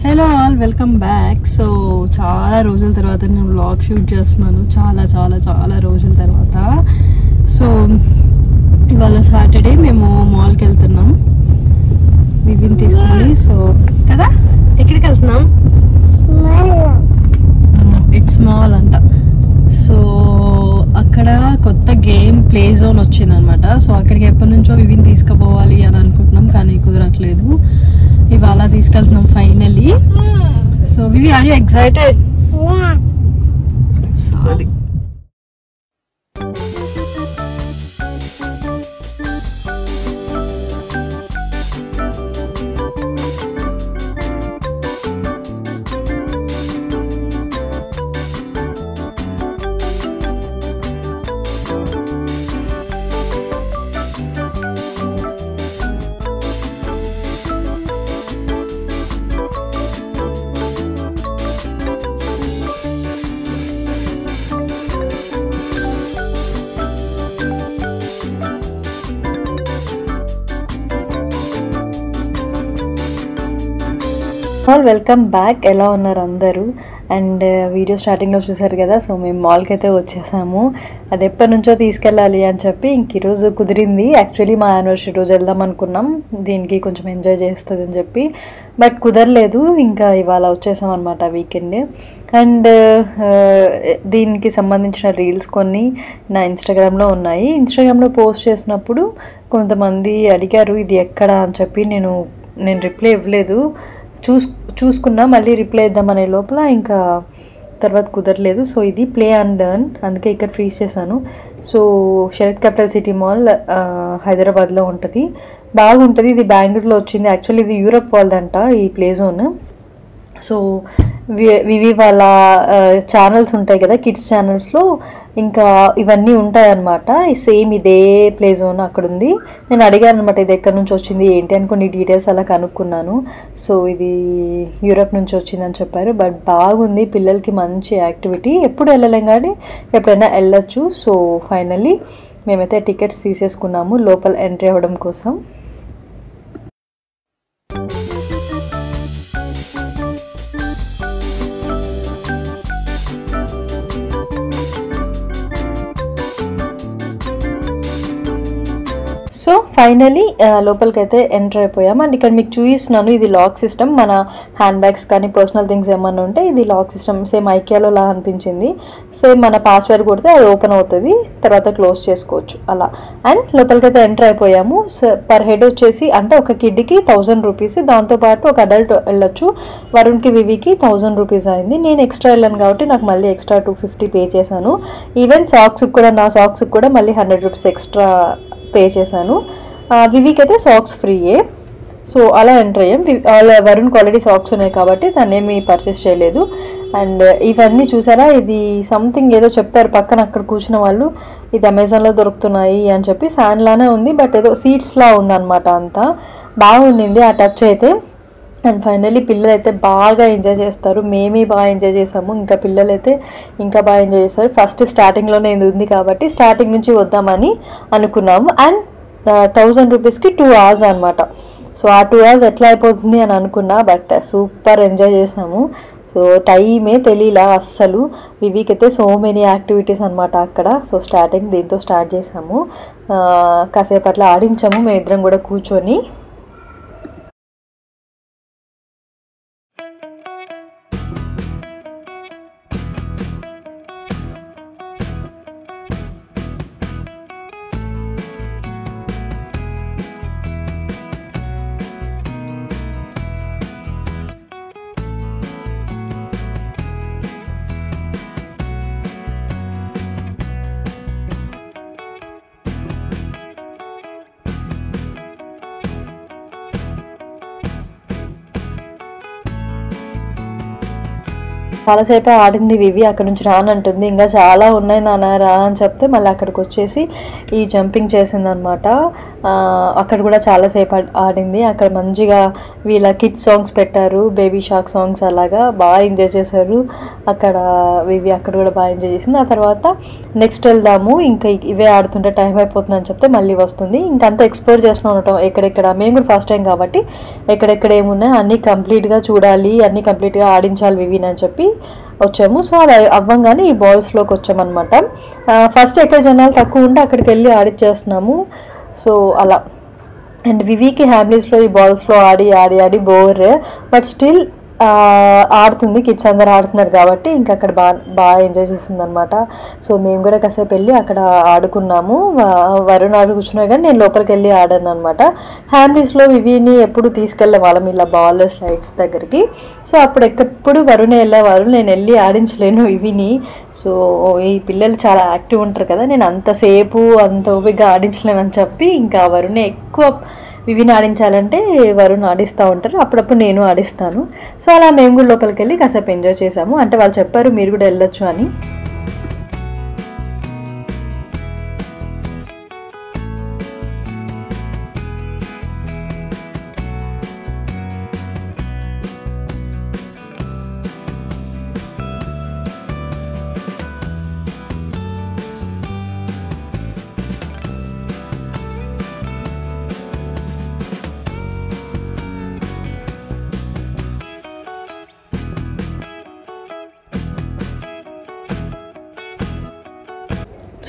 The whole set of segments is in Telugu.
Hello all, welcome back. So చాలా రోజుల తర్వాత నేను వ్లాగ్ షూట్ చేస్తున్నాను, చాలా చాలా చాలా రోజుల తర్వాత. సో ఇవాళ సాటర్డే మేము మాల్కి వెళ్తున్నాం వివిని తీసుకొని. సో కదా, ఎక్కడికి వెళ్తున్నాం? ఇట్స్ మాల్ అంట. సో అక్కడ కొత్త గేమ్ ప్లే జోన్ వచ్చిందనమాట. సో అక్కడికి ఎప్పటి నుంచో వివిని తీసుకుపోవాలి అని అనుకుంటున్నాం, కానీ కుదరట్లేదు. ఇవాళ తీసుకెళ్తున్నాం finally. So Vivi, are you excited? So అది వెల్కమ్ బ్యాక్. ఎలా ఉన్నారు అందరూ? అండ్ వీడియో స్టార్టింగ్లో చూసారు కదా. సో మేము మాల్కి అయితే వచ్చేసాము. అది ఎప్పటి నుంచో తీసుకెళ్ళాలి అని చెప్పి ఇంక ఈరోజు కుదిరింది. యాక్చువల్లీ మా యానివర్సరీ రోజు వెళ్దాం అనుకున్నాం, దీనికి కొంచెం ఎంజాయ్ చేస్తుంది అని చెప్పి, బట్ కుదరలేదు. ఇంకా ఇవాళ వచ్చేసాం అనమాట వీకెండ్. అండ్ దీనికి సంబంధించిన రీల్స్ కొన్ని నా ఇన్స్టాగ్రామ్లో ఉన్నాయి. ఇన్స్టాగ్రామ్లో పోస్ట్ చేసినప్పుడు కొంతమంది అడిగారు ఇది ఎక్కడ అని చెప్పి. నేను రిప్లై ఇవ్వలేదు. చూసుకున్నా మళ్ళీ రిప్లై ఇద్దామనే లోపల ఇంకా తర్వాత కుదరలేదు. సో ఇది ప్లే అండ్ లెర్న్, అందుకే ఇక్కడ ఫ్రీజ్ చేశాను. So Sarath capital city mall హైదరాబాద్లో ఉంటుంది, బాగుంటుంది. ఇది బెంగళూరులో వచ్చింది. యాక్చువల్లీ ఇది యూరప్ వాళ్ళదంట ఈ ప్లే జోన్. సో వివి వాళ్ళ ఛానల్స్ ఉంటాయి కదా, కిడ్స్ ఛానల్స్లో ఇంకా ఇవన్నీ ఉంటాయన్నమాట. సేమ్ ఇదే ప్లే జోన్ అక్కడ ఉంది. నేను అడిగాను అనమాట ఇది ఎక్కడి నుంచి వచ్చింది ఏంటి అని, కొన్ని డీటెయిల్స్ అలా కనుక్కున్నాను. సో ఇది యూరప్ నుంచి వచ్చిందని చెప్పారు. బట్ బాగుంది, పిల్లలకి మంచి యాక్టివిటీ. ఎప్పుడు వెళ్ళలేం కానీ ఎప్పుడైనా వెళ్ళొచ్చు. సో ఫైనల్లీ మేమైతే టికెట్స్ తీసేసుకున్నాము లోపల ఎంట్రీ అవ్వడం కోసం. సో ఫైనలీ లోపలికి అయితే ఎంటర్ అయిపోయాం. అండ్ ఇక్కడ మీకు చూపిస్తున్నాను, ఇది లాక్ సిస్టమ్. మన హ్యాండ్ బ్యాగ్స్ కానీ పర్సనల్ థింగ్స్ ఏమన్నా ఉంటే ఇది లాక్ సిస్టమ్. సేమ్ ఐకియాలో లా అనిపించింది. సేమ్ మన పాస్వర్డ్ కొడితే అది ఓపెన్ అవుతుంది, తర్వాత క్లోజ్ చేసుకోవచ్చు అలా. అండ్ లోపలికి అయితే ఎంటర్ అయిపోయాము. పర్ హెడ్ వచ్చేసి అంటే ఒక కిడ్కి 1000 రూపీస్, దాంతోపాటు ఒక అడల్ట్ వెళ్ళొచ్చు. వరుణ్కి వివికి 1000 రూపీస్ అయింది. నేను ఎక్స్ట్రా వెళ్ళాను కాబట్టి నాకు మళ్ళీ ఎక్స్ట్రా 250 పే చేశాను. ఈవెన్ సాక్స్కి కూడా, నా సాక్స్కి కూడా మళ్ళీ 100 రూపీస్ ఎక్స్ట్రా పే చేశాను. వివికి అయితే సాక్స్ ఫ్రీయే. సో అలా ఎంటర్ అయ్యాం. వరుణ్కి ఆల్రెడీ సాక్స్ ఉన్నాయి కాబట్టి తనేమి పర్చేస్ చేయలేదు. అండ్ ఇవన్నీ చూసారా, ఇది సంథింగ్ ఏదో చెప్పారు పక్కన అక్కడ కూర్చున్న వాళ్ళు, ఇది అమెజాన్లో దొరుకుతున్నాయి అని చెప్పి. శాన్లానే ఉంది బట్ ఏదో సీడ్స్లా ఉందన్నమాట. అంతా బాగుండింది ఆ టచ్ అయితే. అండ్ ఫైనల్లీ పిల్లలు అయితే బాగా ఎంజాయ్ చేస్తారు, మేమే బాగా ఎంజాయ్ చేసాము, ఇంకా పిల్లలు అయితే ఇంకా బాగా ఎంజాయ్ చేస్తారు. ఫస్ట్ స్టార్టింగ్లోనే ఇది ఉంది కాబట్టి స్టార్టింగ్ నుంచి వద్దామని అనుకున్నాము. అండ్ 1000 రూపీస్కి 2 hours అనమాట. సో ఆ 2 hours ఎట్లా అయిపోతుంది అని అనుకున్నా, బట్ సూపర్ ఎంజాయ్ చేసాము. సో టైమే తెలియలా అస్సలు. వివికి అయితే సో మెనీ యాక్టివిటీస్ అనమాట అక్కడ. సో స్టార్టింగ్ దీంతో స్టార్ట్ చేసాము, కాసేపు అట్లా ఆడించాము మేమిద్దరం కూడా కూర్చొని. చాలాసేపు ఆడింది వివి. అక్కడ నుంచి రానంటుంది, ఇంకా చాలా ఉన్నాయి నాన్న రా అని చెప్తే మళ్ళీ అక్కడికి వచ్చేసి ఈ జంపింగ్ చేసిందనమాట. అక్కడ కూడా చాలాసేపు ఆడింది. అక్కడ మంచిగా వీళ్ళ కిడ్స్ సాంగ్స్ పెట్టారు, బేబీ షార్క్ సాంగ్స్, అలాగా బాగా ఎంజాయ్ చేశారు అక్కడ వివి. అక్కడ కూడా బాగా ఎంజాయ్ చేసింది. ఆ తర్వాత నెక్స్ట్ వెళ్దాము, ఇంకా ఇవే ఆడుతుంటే టైం అయిపోతుందని చెప్తే మళ్ళీ వస్తుంది. ఇంకంతా ఎక్స్ప్లోర్ చేస్తూ ఉండటం ఎక్కడెక్కడ. మేము కూడా ఫస్ట్ టైం కాబట్టి ఎక్కడెక్కడ ఏమున్నాయి అన్నీ కంప్లీట్గా చూడాలి, అన్నీ కంప్లీట్గా ఆడించాలి వివిని అని చెప్పి వచ్చాము. సో అది అవ్వంగానే ఈ బాల్స్లోకి వచ్చామన్నమాట. ఫస్ట్ ఎక్కడ జనాలు తక్కువ ఉంటే అక్కడికి వెళ్ళి ఆడిచ్చేస్తున్నాము. సో అలా. అండ్ వివికి హ్యామ్లీస్లో ఈ బాల్స్లో ఆడి ఆడి ఆడి బోర్, బట్ స్టిల్ ఆడుతుంది. కిడ్స్ అందరు ఆడుతున్నారు కాబట్టి ఇంకా అక్కడ బాగా ఎంజాయ్ చేసింది అనమాట. సో మేము కూడా కాసేపు వెళ్ళి అక్కడ ఆడుకున్నాము. వరుణ్ ఆడు కూర్చున్నాయి కానీ నేను లోపలికి వెళ్ళి ఆడాను అనమాట. హ్యామ్లీస్లో వివిని ఎప్పుడు తీసుకెళ్ళే వాళ్ళం ఇలా బాల్ స్లైడ్స్ దగ్గరికి. సో అప్పుడు ఎప్పుడు వరుణే వెళ్ళేవారు, నేను వెళ్ళి ఆడించలేను వివిని. సో ఈ పిల్లలు చాలా యాక్టివ్ ఉంటారు కదా, నేను అంతసేపు అంత ఓపికగా ఆడించలేనని చెప్పి ఇంకా వరుణే ఎక్కువ వివిని ఆడించాలంటే వరుణ్ ఆడిస్తూ ఉంటారు, అప్పుడప్పుడు నేను ఆడిస్తాను. సో అలా మేము కూడా లోపలికి వెళ్ళి కాసేపు ఎంజాయ్ చేసాము. అంటే వాళ్ళు చెప్పారు మీరు కూడా వెళ్ళొచ్చు అని.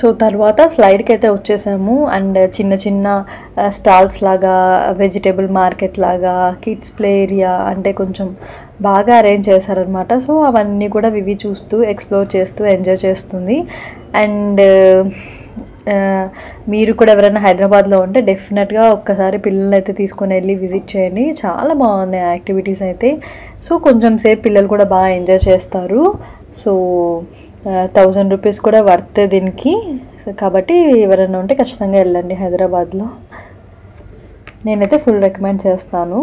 సో తర్వాత స్లైడ్కి అయితే వచ్చేసాము. అండ్ చిన్న చిన్న స్టాల్స్ లాగా, వెజిటేబుల్ మార్కెట్ లాగా, కిడ్స్ ప్లే ఏరియా అంటే కొంచెం బాగా అరేంజ్ చేశారనమాట. సో అవన్నీ కూడా వివి చూస్తూ ఎక్స్ప్లోర్ చేస్తూ ఎంజాయ్ చేస్తుంది. అండ్ మీరు కూడా ఎవరైనా హైదరాబాద్లో ఉంటే డెఫినెట్గా ఒక్కసారి పిల్లల్ని అయితే తీసుకొని వెళ్ళి విజిట్ చేయండి, చాలా బాగున్నాయి యాక్టివిటీస్ అయితే. సో కొంచెం సేపు పిల్లలు కూడా బాగా ఎంజాయ్ చేస్తారు. సో 1000 రూపీస్ కూడా వర్త్ దీనికి. కాబట్టి ఎవరైనా ఉంటే ఖచ్చితంగా వెళ్ళండి హైదరాబాద్లో, నేనైతే ఫుల్ రికమెండ్ చేస్తాను.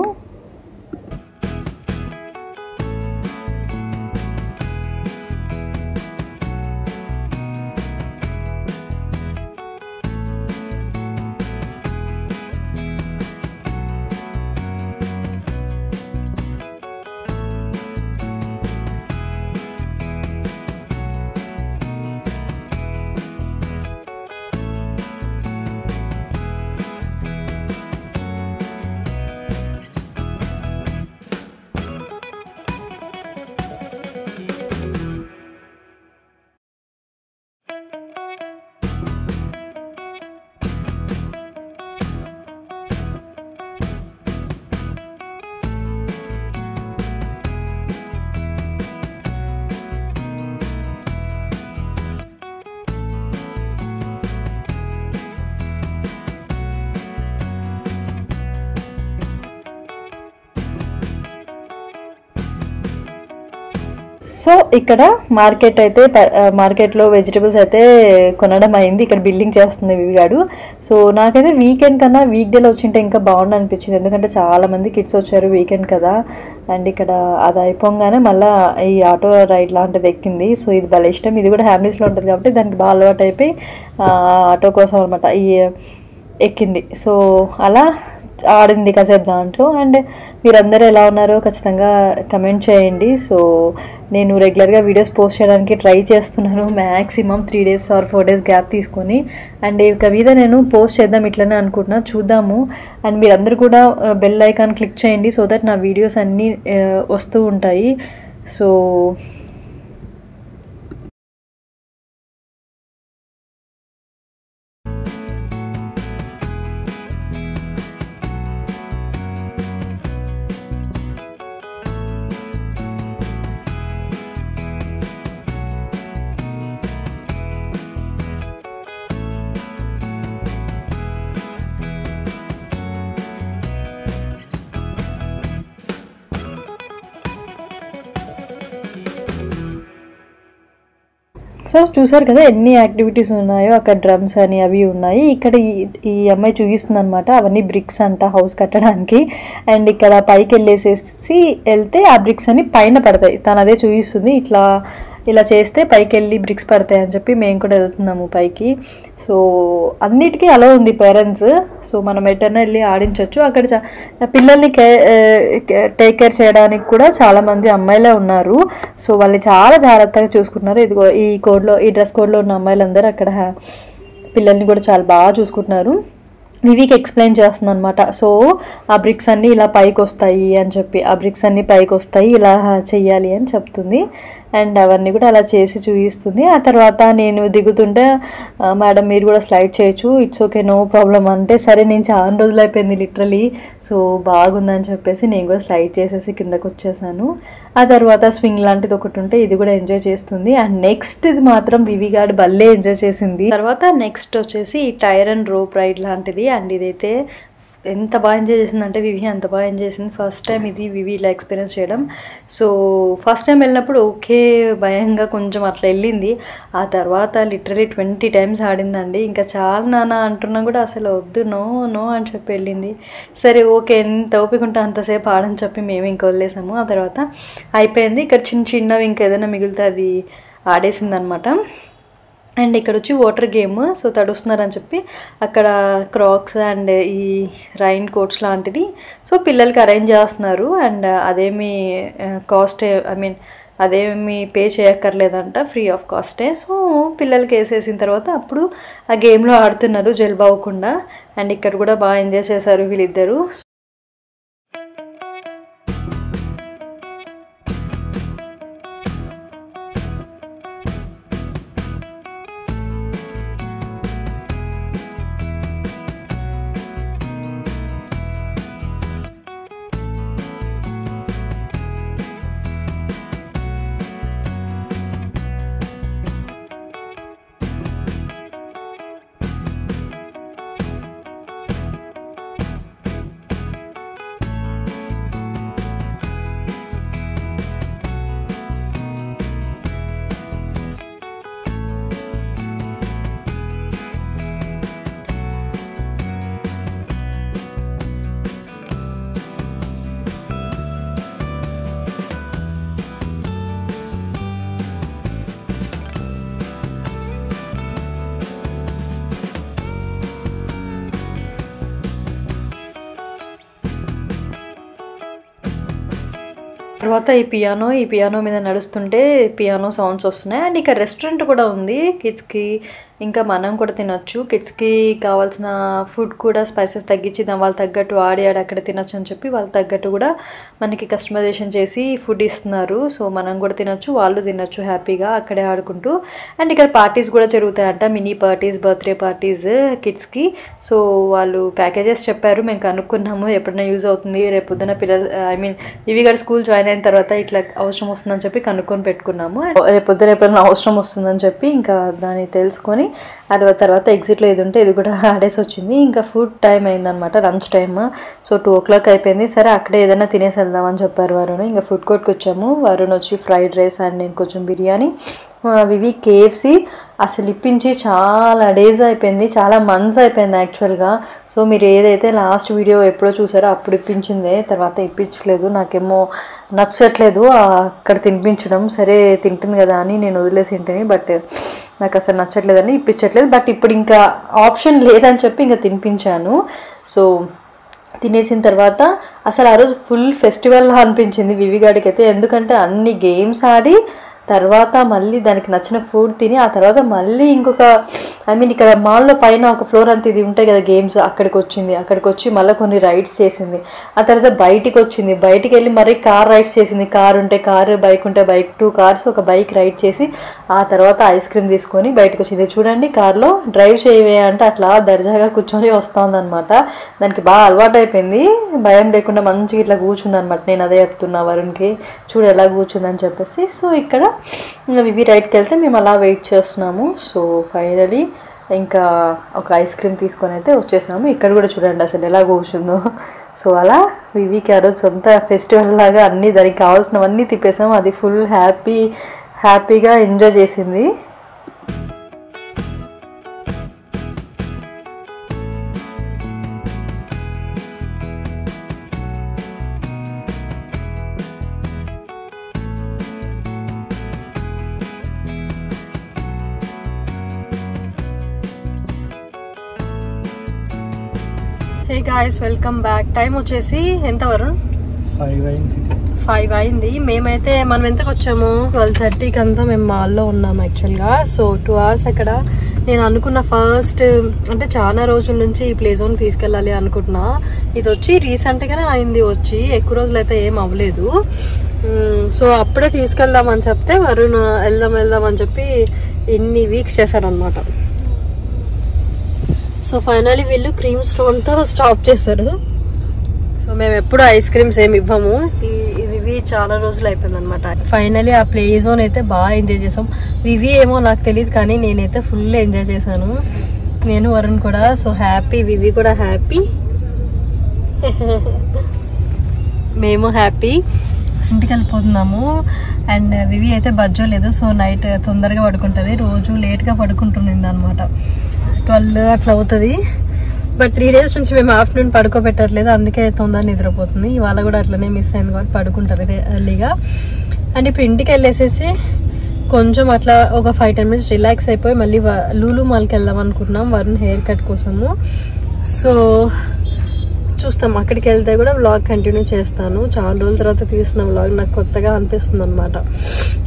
సో ఇక్కడ మార్కెట్లో వెజిటబుల్స్ అయితే కొనడం అయింది. ఇక్కడ బిల్లింగ్ చేస్తుంది వివిగాడు. సో నాకైతే వీకెండ్ కన్నా వీక్ డేలో వచ్చింటే ఇంకా బాగుండు అనిపించింది, ఎందుకంటే చాలామంది కిడ్స్ వచ్చారు వీకెండ్ కదా. అండ్ ఇక్కడ అది అయిపోగానే మళ్ళీ ఈ ఆటో రైడ్ లాంటిది ఎక్కింది. సో ఇది భలే ఇష్టం, ఇది కూడా ఫ్యామిలీస్లో ఉంటుంది కాబట్టి దానికి బాగా అలవాటు అయిపోయి ఆటో కోసం అనమాట ఈ ఎక్కింది. సో అలా ఆడింది కాసేపు దాంట్లో. అండ్ మీరందరూ ఎలా ఉన్నారో ఖచ్చితంగా కమెంట్ చేయండి. సో నేను రెగ్యులర్గా వీడియోస్ పోస్ట్ చేయడానికి ట్రై చేస్తున్నాను, maximum 3 days or 4 days gap తీసుకొని. అండ్ ఇక మీద నేను పోస్ట్ చేద్దాం ఇట్లనే అనుకుంటున్నా, చూద్దాము. అండ్ మీరందరూ కూడా బెల్ ఐకాన్ క్లిక్ చేయండి సో దట్ నా వీడియోస్ అన్నీ వస్తూ ఉంటాయి. సో సో చూసారు కదా ఎన్ని యాక్టివిటీస్ ఉన్నాయో, అక్కడ డ్రమ్స్ అని అవి ఉన్నాయి. ఇక్కడ ఈ అమ్మాయి చూపిస్తుంది అనమాట, అవన్నీ బ్రిక్స్ అంట హౌస్ కట్టడానికి. అండ్ ఇక్కడ పైకి వెళ్తే ఆ బ్రిక్స్ అని పైన పడతాయి. తను అదే చూపిస్తుంది, ఇలా చేస్తే పైకి వెళ్ళి బ్రిక్స్ పడతాయి అని చెప్పి మేము కూడా వెళ్తున్నాము పైకి. సో అన్నిటికీ అలా ఉంది పేరెంట్స్. సో మనం ఎటైనా వెళ్ళి ఆడించవచ్చు. అక్కడ పిల్లల్ని టేక్ కేర్ చేయడానికి కూడా చాలామంది అమ్మాయిలే ఉన్నారు. సో వాళ్ళని చాలా జాగ్రత్తగా చూసుకుంటున్నారు. ఇదిగో ఈ డ్రెస్ కోడ్లో ఉన్న అమ్మాయిలందరూ అక్కడ పిల్లల్ని కూడా చాలా బాగా చూసుకుంటున్నారు. వివికి ఎక్స్ప్లెయిన్ చేస్తుంది అనమాట. సో ఆ బ్రిక్స్ అన్నీ ఇలా పైకి వస్తాయి అని చెప్పి, ఆ బ్రిక్స్ అన్నీ పైకి వస్తాయి, ఇలా చెయ్యాలి అని చెప్తుంది. అండ్ అవన్నీ కూడా అలా చేసి చూపిస్తుంది. ఆ తర్వాత నేను దిగుతుంటే మేడం మీరు కూడా స్లైడ్ చేయొచ్చు, ఇట్స్ ఓకే నో ప్రాబ్లం అంటే, సరే నేను చాలా రోజులు అయిపోయింది లిటరలీ, సో బాగుందని చెప్పేసి నేను కూడా స్లైడ్ చేసేసి కిందకు వచ్చేసాను. ఆ తర్వాత స్వింగ్ లాంటిది ఒకటి ఉంటే ఇది కూడా ఎంజాయ్ చేస్తుంది. అండ్ నెక్స్ట్ ఇది మాత్రం వివి గార్డ్ భలే ఎంజాయ్ చేసింది. తర్వాత నెక్స్ట్ వచ్చేసి ఈ టైర్ అండ్ రోప్ రైడ్ లాంటిది. అండ్ ఇదైతే ఎంత బాగా ఎంజాయ్ చేసిందంటే వివి అంత బాగా ఎంజాయ్ చేసింది. ఫస్ట్ టైం ఇది వివి ఇలా ఎక్స్పీరియన్స్ చేయడం. సో ఫస్ట్ టైం వెళ్ళినప్పుడు ఓకే భయంగా కొంచెం అట్లా వెళ్ళింది. ఆ తర్వాత లిటరలీ 20 times ఆడిందండి. ఇంకా చాలా నాన్న అంటున్నా కూడా అసలు వద్దు నో నో అని చెప్పి వెళ్ళింది. సరే ఓకే ఎంత ఓపిక ఉంటే అంతసేపు ఆడని చెప్పి మేము ఇంకా వదిలేసాము. ఆ తర్వాత అయిపోయింది. ఇక్కడ చిన్నవి ఇంకా ఏదైనా మిగిలితే అది ఆడేసింది అనమాట. అండ్ ఇక్కడ వచ్చి వాటర్ గేమ్. సో తడుస్తున్నారని చెప్పి అక్కడ క్రాక్స్ అండ్ ఈ రైన్ కోట్స్ లాంటిది సో పిల్లలకి అరేంజ్ చేస్తున్నారు. అండ్ అదేమి కాస్ట్ అదేమి పే చేయక్కర్లేదంట, ఫ్రీ ఆఫ్ కాస్టే. సో పిల్లలకి వేసేసిన తర్వాత అప్పుడు ఆ గేమ్లో ఆడుతున్నారు జలుబు అవ్వకుండా. అండ్ ఇక్కడ కూడా బాగా ఎంజాయ్ చేశారు వీళ్ళిద్దరు. తర్వాత ఈ పియానో మీద నడుస్తుంటే పియానో సౌండ్స్ వస్తున్నాయి. అండ్ ఇక్కడ రెస్టారెంట్ కూడా ఉంది కిడ్స్కి, ఇంకా మనం కూడా తినొచ్చు. కిడ్స్కి కావాల్సిన ఫుడ్ కూడా స్పైసెస్ తగ్గించి వాళ్ళు తగ్గట్టు ఆడి అక్కడ తినొచ్చు అని చెప్పి వాళ్ళు తగ్గట్టు కూడా మనకి కస్టమైజేషన్ చేసి ఫుడ్ ఇస్తున్నారు. సో మనం కూడా తినొచ్చు, వాళ్ళు తినొచ్చు హ్యాపీగా అక్కడే ఆడుకుంటూ. అండ్ ఇక్కడ పార్టీస్ కూడా జరుగుతాయంట, మినీ పార్టీస్, బర్త్డే పార్టీస్ కిడ్స్కి. సో వాళ్ళు ప్యాకేజెస్ చెప్పారు, మేము కనుక్కున్నాము ఎప్పుడైనా యూజ్ అవుతుంది రేపు పొద్దున పిల్లలు ఇవి కూడా స్కూల్ జాయిన్ అయిన తర్వాత ఇట్లా అవసరం వస్తుందని చెప్పి కనుక్కొని పెట్టుకున్నాము. రేపు పొద్దున ఎప్పుడైనా అవసరం వస్తుందని చెప్పి ఇంకా దాన్ని తెలుసుకొని తర్వాత ఎగ్జిట్లో ఇది ఉంటే ఇది కూడా ఆడేసి వచ్చింది. ఇంకా ఫుడ్ టైం అయిందనమాట, లంచ్ టైమ్. సో 2 o'clock అయిపోయింది. సరే అక్కడే ఏదైనా తినేసి వెళ్దామని చెప్పారు వరుణ్. ఇంకా ఫుడ్ కోర్ట్కి వచ్చాము. వరుణ్ వచ్చి ఫ్రైడ్ రైస్ అండ్ నేను కొంచెం బిర్యానీ, వివి KFC. అసలు ఇప్పించి చాలా డేస్ అయిపోయింది, చాలా మంత్స్ అయిపోయింది యాక్చువల్గా. సో మీరు ఏదైతే లాస్ట్ వీడియో ఎప్పుడో చూసారో అప్పుడు ఇప్పించిందే, తర్వాత ఇప్పించలేదు. నాకేమో నచ్చట్లేదు అక్కడ తినిపించడం. సరే తింటుంది కదా అని నేను వదిలేసి తింటేని, బట్ నాకు అసలు నచ్చట్లేదని ఇప్పించట్లేదు. బట్ ఇప్పుడు ఇంకా ఆప్షన్ లేదని చెప్పి ఇంకా తినిపించాను. సో తినేసిన తర్వాత అసలు ఆ రోజు ఫుల్ ఫెస్టివల్లా అనిపించింది వివి గాడికి అయితే. ఎందుకంటే అన్ని గేమ్స్ ఆడి తర్వాత మళ్ళీ దానికి నచ్చిన ఫుడ్ తిని ఆ తర్వాత మళ్ళీ ఇంకొక ఇక్కడ మాల్లో పైన ఒక ఫ్లోర్ అంతా ఇది ఉంటాయి కదా గేమ్స్, అక్కడికి వచ్చి మళ్ళీ కొన్ని రైడ్స్ చేసింది. ఆ తర్వాత బయటికి వెళ్ళి మరి కార్ రైడ్స్ చేసింది. కార్ ఉంటే కారు, బైక్ ఉంటే బైక్, 2 cars ఒక బైక్ రైడ్ చేసి ఆ తర్వాత ఐస్ క్రీమ్ తీసుకొని బయటకు వచ్చింది. చూడండి కార్లో డ్రైవ్ చేయవే అంటే అట్లా దర్జాగా కూర్చొని వస్తుంది అనమాట. దానికి బాగా అలవాటు అయిపోయింది, భయం లేకుండా మంచిగా ఇట్లా కూర్చుంది అనమాట. నేను అదే చెప్తున్నా వరుణ్కి, చూడు ఎలా కూర్చుందని చెప్పేసి. సో ఇక్కడ వివి రైడ్కి వెళ్తే మేము అలా వెయిట్ చేస్తున్నాము. సో ఫైనలీ ఇంకా ఒక ఐస్ క్రీమ్ తీసుకొని అయితే వచ్చేసినాము. ఇక్కడ కూడా చూడండి అసలు ఎలా కూర్చుందో. సో అలా వివికి ఆ రోజు సొంత ఫెస్టివల్ లాగా అన్నీ దానికి కావాల్సినవన్నీ తిప్పేసాము. అది ఫుల్ హ్యాపీగా ఎంజాయ్ చేసింది. Guys welcome back. టైం వచ్చేసి ఎంత వరుణ్? 5 అయింది. మేమైతే మనం ఎంతకు వచ్చాము? 12:30కి అంతా మేము మాల్లో ఉన్నాము యాక్చువల్గా. సో 2 hours అక్కడ. నేను అనుకున్న ఫస్ట్ అంటే చాలా రోజుల నుంచి ఈ ప్లే జోన్ తీసుకెళ్ళాలి అనుకుంటున్నా. ఇది వచ్చి రీసెంట్గానే అయింది, వచ్చి ఎక్కువ రోజులు అయితే ఏం అవ్వలేదు. సో అప్పుడే తీసుకెళ్దామని చెప్తే వరుణ్ వెళ్దాం అని చెప్పి ఇన్ని వీక్స్ చేశారనమాట. సో ఫైనలీ వీళ్ళు క్రీమ్ స్టోన్తో స్టాప్ చేశారు. సో మేము ఎప్పుడు ఐస్ క్రీమ్స్ ఏమి ఇవ్వము, ఇవి చాలా రోజులు అయిపోయింది అనమాట. ఫైనలీ ఆ ప్లే జోన్ అయితే బాగా ఎంజాయ్ చేసాం. వివి ఏమో నాకు తెలియదు కానీ నేనైతే ఫుల్ ఎంజాయ్ చేశాను, నేను వరుణ్ కూడా. సో హ్యాపీ, వివి కూడా హ్యాపీ, మేము హ్యాపీ. ఇంటికి వెళ్ళిపోతున్నాము. అండ్ వివి అయితే బజ్జోలేదు. సో నైట్ తొందరగా పడుకుంటుంది, రోజు లేట్గా పడుకుంటుంది అనమాట. 12 అట్లా అవుతుంది. బట్ 3 days నుంచి మేము ఆఫ్టర్నూన్ పడుకోబెట్టట్లేదు, అందుకే తొందరగా నిద్రపోతుంది. ఇవాళ కూడా అట్లనే మిస్ అయింది కాబట్టి పడుకుంటుంది ఎర్లీగా. అండ్ ఇప్పుడు ఇంటికి వెళ్ళేసేసి కొంచెం అట్లా ఒక 5-10 minutes రిలాక్స్ అయిపోయి మళ్ళీ లూలు మాల్కి వెళ్దాం అనుకుంటున్నాం వరుణ్ హెయిర్ కట్ కోసము. సో చూస్తాం, అక్కడికి వెళ్తే కూడా వ్లాగ్ కంటిన్యూ చేస్తాను. చాలా రోజుల తర్వాత తీసిన వ్లాగ్ నాకు కొత్తగా అనిపిస్తుంది అనమాట.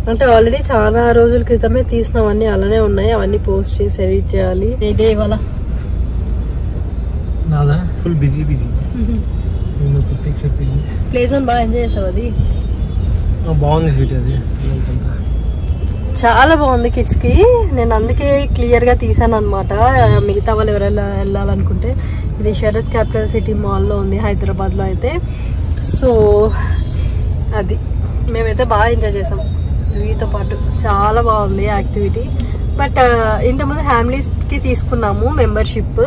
అంటే ఆల్రెడీ చాలా రోజుల క్రితమే తీసినవన్నీ అలానే ఉన్నాయి, అవన్నీ పోస్ట్ చేసి ఎడిట్ చేయాలి. ఇదే ఇవాళ ఫుల్ బిజీ ప్లే జోన్ బాగా ఎంజాయ్ చేసావు. అది బాగుంది, స్వీట్ అది చాలా బాగుంది కిడ్స్ కి. నేను అందుకే క్లియర్ గా తీసాను అనమాట, మిగతా వాళ్ళు ఎవరైనా వెళ్ళాలనుకుంటే. ఇది శరత్ క్యాపిటల్ సిటీ మాల్లో ఉంది హైదరాబాద్ లో అయితే. సో అది మేమైతే బాగా ఎంజాయ్ చేసాం వీటితో పాటు, చాలా బాగుంది యాక్టివిటీ. బట్ ఇంతకుముందు ఫ్యామిలీస్ కి తీసుకున్నాము మెంబర్షిప్.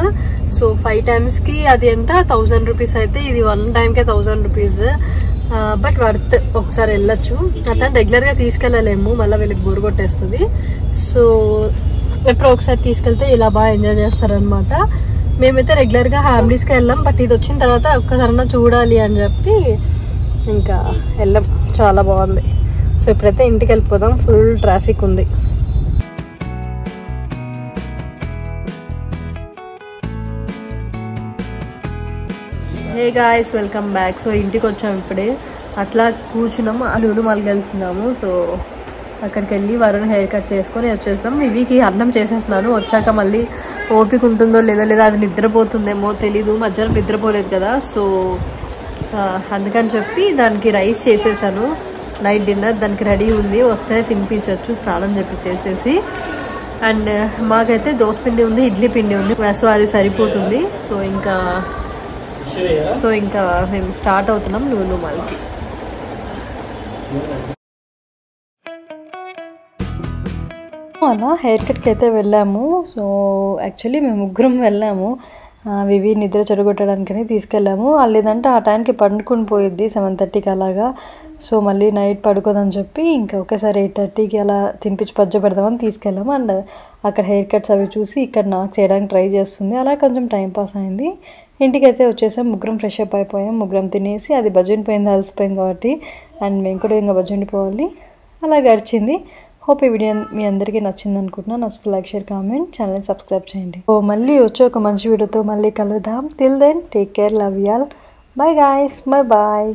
సో 5 times కి అది ఎంత 1000 rupees అయితే, ఇది 1 time K 1000 rupees. But worth, ఒకసారి వెళ్ళొచ్చు. అట్లా రెగ్యులర్ గా తీసుకెళ్ళలేము, మళ్ళీ వీళ్ళకి బోర్ కొట్టేస్తుంది. సో ఎప్పుడో ఒకసారి తీసుకెళ్తే ఇలా బాగా ఎంజాయ్ చేస్తారనమాట. మేమైతే రెగ్యులర్ గా ఫ్యామిలీస్ కి వెళ్ళాం, బట్ ఇది వచ్చిన తర్వాత ఒక్కసారన్నా చూడాలి అని చెప్పి ఇంకా వెళ్ళాం. చాలా బాగుంది. సో ఇప్పుడైతే ఇంటికి వెళ్ళిపోదాం, ఫుల్ ట్రాఫిక్ ఉంది. Hey guys welcome back. So ఇంటికి వచ్చాము ఇప్పుడే, అట్లా కూర్చున్నాము, లూలు మాల్కి వెళ్తున్నాము. సో అక్కడికి వెళ్ళి వరుణ్ హెయిర్ కట్ చేసుకొని వచ్చేస్తాం. ఇవికి అన్నం చేసేస్తున్నాను, వచ్చాక మళ్ళీ ఓపిక ఉంటుందో లేదా అది నిద్రపోతుందేమో తెలీదు, మధ్యాహ్నం నిద్రపోలేదు కదా. సో అందుకని చెప్పి దానికి రైస్ చేసేసాను, నైట్ డిన్నర్ దానికి రెడీ ఉంది, వస్తేనే తినిపించవచ్చు స్నానం చేసేసి. అండ్ మాకైతే దోశ పిండి ఉంది, ఇడ్లీ పిండి ఉంది, సో అది సరిపోతుంది. సో ఇంకా మేము స్టార్ట్ అవుతున్నాం లూలు మాల్కి. అలా హెయిర్ కట్కి అయితే వెళ్ళాము. సో యాక్చువల్లీ మేము ముగ్గురం వెళ్ళాము, వివి నిద్ర చెడగొట్టడానికని తీసుకెళ్ళాము. లేదంటే ఆ టైంకి పండుకొని పోయిద్ది 7:30కి అలాగా. సో మళ్ళీ నైట్ పడుకోదని చెప్పి ఇంకా ఒకేసారి 8:30కి అలా తినిపించి పజ్జ పెడదామని తీసుకెళ్ళాము. అండ్ అక్కడ హెయిర్ కట్స్ అవి చూసి ఇక్కడ నాకు చేయడానికి ట్రై చేస్తుంది, అలా కొంచెం టైం పాస్ అయింది. ఇంటికి అయితే వచ్చేసాం, ముగ్గురం ఫ్రెష్ అప్ అయిపోయాం, ముగ్గురం తినేసి. అది బజ్జుని పోయింది, అలసిపోయింది కాబట్టి. అండ్ మేము కూడా ఇంకా బజ్జుండి పోవాలి, అలా గడిచింది. హోప్ ఈ వీడియో మీ అందరికీ నచ్చింది అనుకుంటున్నా. నచ్చితే లైక్, షేర్, కామెంట్, ఛానల్ని సబ్స్క్రైబ్ చేయండి. మళ్ళీ వచ్చి ఒక మంచి వీడియోతో మళ్ళీ కలుద్దాం. Till then take care, love you all, bye guys, bye bye.